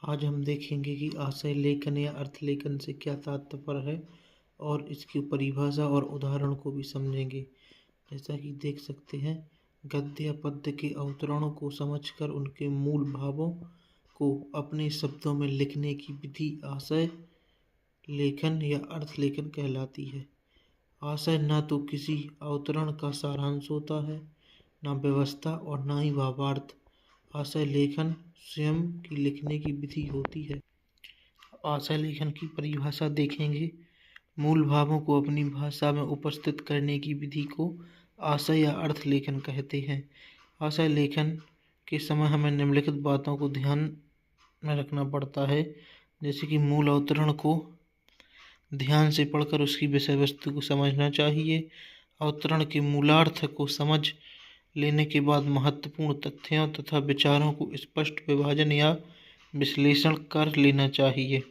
आज हम देखेंगे कि आशय लेखन या अर्थ लेखन से क्या तात्पर्य है और इसकी परिभाषा और उदाहरण को भी समझेंगे। जैसा कि देख सकते हैं, गद्य या पद्य के अवतरणों को समझकर उनके मूल भावों को अपने शब्दों में लिखने की विधि आशय लेखन या अर्थ लेखन कहलाती है। आशय न तो किसी अवतरण का सारांश होता है, न व्यवस्था और न ही भावार्थ। आशय लेखन स्वयं की लिखने की विधि होती है। आशय लेखन की परिभाषा देखेंगे। मूल भावों को अपनी भाषा में उपस्थित करने की विधि को आशय या अर्थ लेखन कहते हैं। आशय लेखन के समय हमें निम्नलिखित बातों को ध्यान में रखना पड़ता है, जैसे कि मूल अवतरण को ध्यान से पढ़कर उसकी विषय वस्तु को समझना चाहिए। अवतरण के मूलार्थ को समझ लेने के बाद महत्वपूर्ण तथ्यों तथा विचारों को स्पष्ट विभाजन या विश्लेषण कर लेना चाहिए।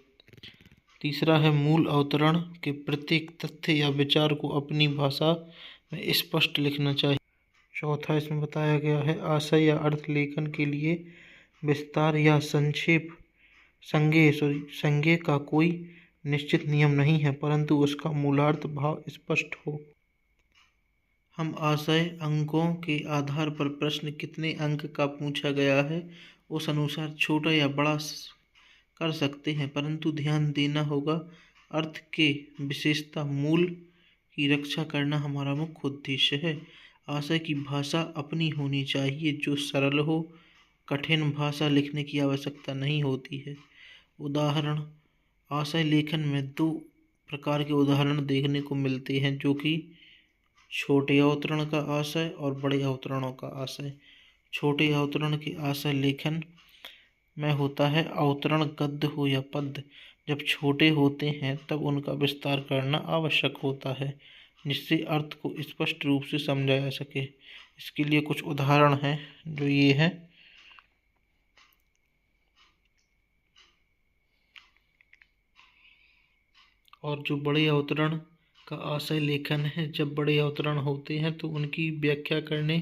तीसरा है, मूल अवतरण के प्रत्येक तथ्य या विचार को अपनी भाषा में स्पष्ट लिखना चाहिए। चौथा इसमें बताया गया है, आशय या अर्थ लेखन के लिए विस्तार या संज्ञेय का कोई निश्चित नियम नहीं है, परंतु उसका मूलार्थ भाव स्पष्ट हो। हम आशय अंकों के आधार पर प्रश्न कितने अंक का पूछा गया है उस अनुसार छोटा या बड़ा कर सकते हैं, परंतु ध्यान देना होगा अर्थ के विशेषता मूल की रक्षा करना हमारा मुख्य उद्देश्य है। आशय की भाषा अपनी होनी चाहिए जो सरल हो। कठिन भाषा लिखने की आवश्यकता नहीं होती है। उदाहरण, आशय लेखन में दो प्रकार के उदाहरण देखने को मिलते हैं, जो कि छोटे अवतरण का आशय और बड़े अवतरणों का आशय। छोटे अवतरण के आशय लेखन में होता है अवतरण गद्य हो या पद्य। जब छोटे होते हैं तब उनका विस्तार करना आवश्यक होता है, जिससे अर्थ को स्पष्ट रूप से समझा जा सके। इसके लिए कुछ उदाहरण हैं, जो ये है। और जो बड़े अवतरण का आशय लेखन है, जब बड़े अवतरण होते हैं तो उनकी व्याख्या करने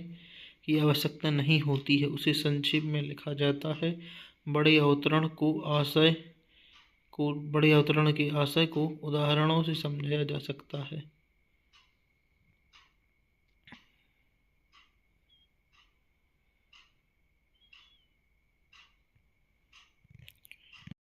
की आवश्यकता नहीं होती है, उसे संक्षेप में लिखा जाता है। बड़े अवतरण के आशय को उदाहरणों से समझाया जा सकता है।